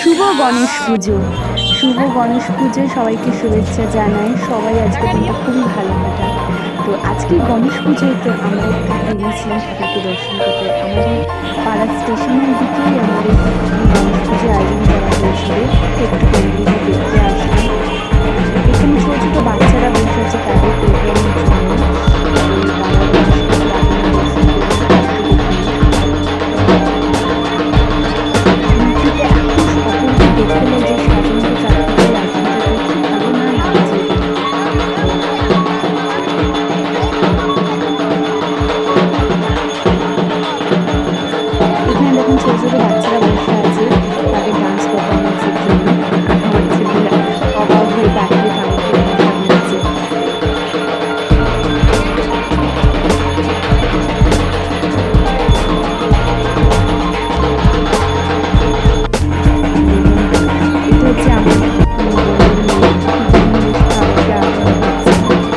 শুভ গণেশ পুজো। শুভ গণেশ পুজোয় সবাইকে শুভেচ্ছা জানাই। সবাই আজকে দিনটা খুবই ভালো কাটায়। তো আজকে গণেশ পুজোয় তো আমরা একটু বেরিয়েছিলাম ঠাকুরকে দর্শন করতে। আমাদের পাড়ার স্টেশনের দিকেই আমাদের গণেশ পুজোর আয়োজন করা হয়েছিল। একটু প্যান্ডেলটা দেখতে আসলাম। এখানে ছোটো ছোটো বাচ্চারা বসে আছে তাদের প্রোগ্রামের জন্য। তো তারাও আসলে তাদের দর্শন করে ঠাকুরকে দেখে নিই। মূর্তিটা এত অপূর্ব দেখতে লাগে, সাজানোটা চারদিকে লাইটিংটা কি ভালো না লাগছে দেখতে। এখানে দেখুন ছোট ছোট বাচ্চারা বসে আছে তাদের ডান্স পারফরমেন্সের জন্য। আমার ছেলেরা অবাক হয়ে দাঁড়িয়ে তাদেরকে মজা নিচ্ছে। এটা হচ্ছে আমার বোনের মেয়ে, দুজনে বেশ ভালোভাবে আনন্দ করছে।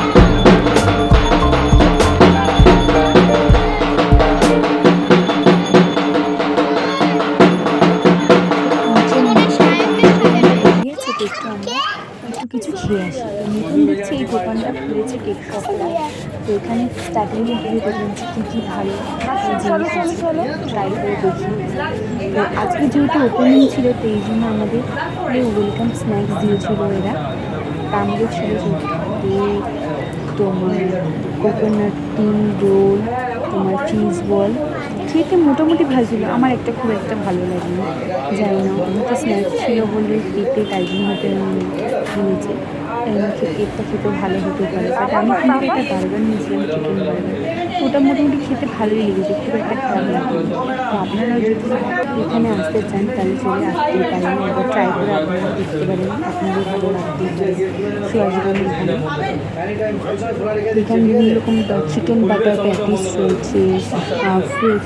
বেরিয়েছে তো একটু আমরা একটু কিছু খেয়ে আসি। তো নতুন দেখছি এই দোকানটা খুলেছে কেক শপটা। তো এখানে স্টার্টিংয়ে গিয়ে দেখলাম যে কী কী ভালো জিনিস আছে, ট্রাই করে দেখি। তো আজকে যেহেতু ওপেনিং ছিল তো এই জন্য আমাদের ওয়েলকাম স্ন্যাক্স দিয়েছিল এরা। তার মধ্যে ছিল কেক, তোমার কোকোনাট টিন রোল, তোমার চিজ বল। খেতে মোটামুটি ভালো ছিল, আমার একটা খুব একটা ভালো লাগেনি, জানি না তো স্ন্যাক্স ছিল বলে খেতে তাই জন্য হয়তো নিয়েছে। কেকটা খেতে ভালো হতে পারে, বাট আমি কিন্তু একটা বার্গার নিয়েছিলাম, চিকেন বার্গার। ওটা মোটামুটি খেতে ভালোই লেগেছে, খুব একটা খারাপ লাগেনি। তো আপনারাও যদি এখানে আসতে চান তাহলে চলে আসতেই পারেন, একবার ট্রাই করে আপনারা দেখতে পারেন, আপনাদের ভালো লাগতেই পারে। সোয়াজগান এখানে বিভিন্ন রকম চিকেন বাটার প্যাটিস রয়েছে,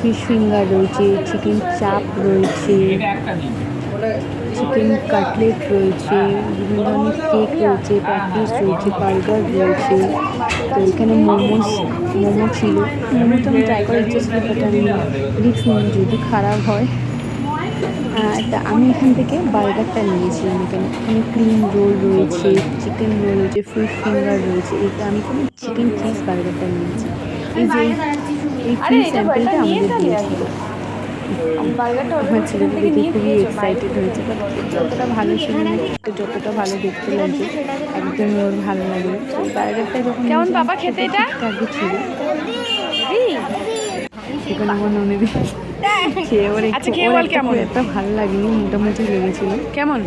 ফিশ ফিঙ্গার রয়েছে, চিকেন চাপ রয়েছে, চিকেন কাটলেট রয়েছে, বিভিন্ন ধরনের কেক রয়েছে, প্যাটিস রয়েছে, বার্গার রয়েছে। তো এখানে মোমো ছিল। মোমোটা আমি ট্রাই করার ইচ্ছে ছিল, বাট আমি রিস্ক নিই যদি খারাপ হয়। তা আমি এখান থেকে বার্গারটা নিয়েছিলাম। এখানে ক্রিম রোল রয়েছে, চিকেন রোল রয়েছে, ফিশ ফিঙ্গার রয়েছে। এটা আমি কোনো চিকেন চিজ বার্গারটা নিয়েছি। এই যে এই ফ্রি স্যাম্পেলটা আমাদের দিয়েছিল। আমার ছেলেটা দেখে খুবই এক্সাইটেড হয়েছে, বাট যতটা ভালো ছিল না, যতটা ভালো দেখতে লাগছে একদমই ওর ভালো লাগে। তো বার্গারটা যখন কেমন বাবা খেতে এটা আগে ছিল এখানে আমার ননদি খেয়ে ওর একটা ভালো লাগেনি, মোটামুটি লেগেছিল। কেমন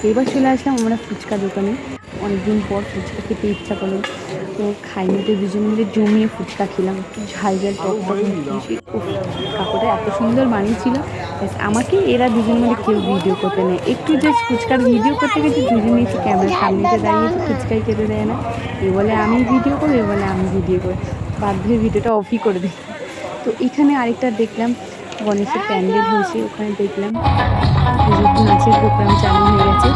এবার চলে আসলাম আমরা ফুচকা দোকানে। অনেকদিন পর ফুচকা খেতে ইচ্ছা করলো, তো খাইনি। তো দুজন মিলে জমিয়ে ফুচকা খেলাম, একটু ঝাল ঝাল টক টক মিষ্টি। কাকুটা এত সুন্দর বানিয়েছিল, আমাকে এরা দুজন মিলে কেউ ভিডিও করতে নেয়। একটু জাস্ট ফুচকার ভিডিও করতে গেছে, দুজনে এসে ক্যামেরার সামনেতে দাঁড়িয়েছে, ফুচকাই খেতে দেয় না। এ বলে আমি ভিডিও করি, এ বলে আমি ভিডিও করি, বাধ্য হয়ে ভিডিওটা অফই করে দিই। তো এখানে আরেকটা দেখলাম গণেশের প্যান্ডেল হয়েছে, ওখানে দেখলাম নাচের প্রোগ্রাম চালু হয়ে গেছে।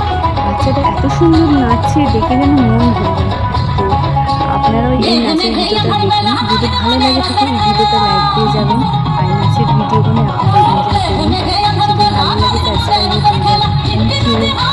বাচ্চাটা এত সুন্দর নাচছে দেখে যেন মন ভরে গেল। তো আপনারাও এই নাচের ভিডিওটা দেখুন, যদি ভালো লাগে থাকে এই ভিডিওটা লাইক দিয়ে যাবেন, আর নাচের ভিডিওগুলো আপনারা এনজয় করুন। যদি ভালো লাগে সাবস্ক্রাইবও করে যাবেন। থ্যাংক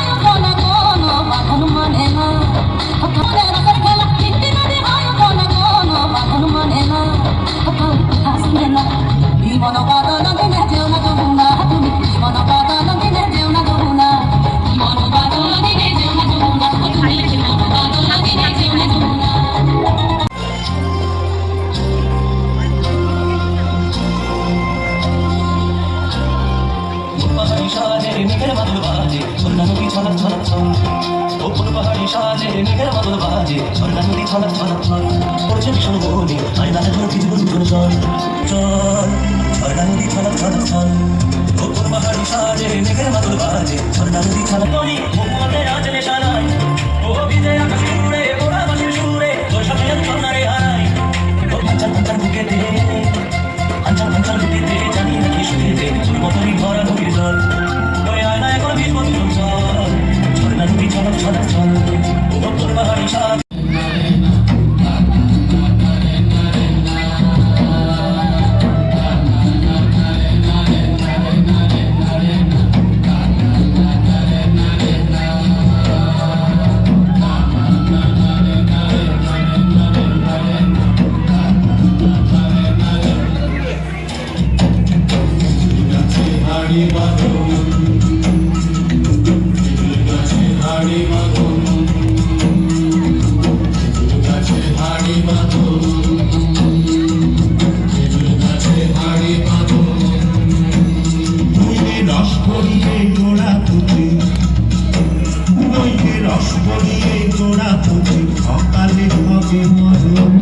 সকালে হবে মরণ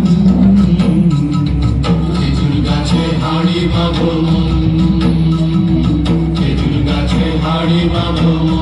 খেজুর গাছে হাড়ি বাঁধো খেজুর গাছে হাড়ি বাঁধো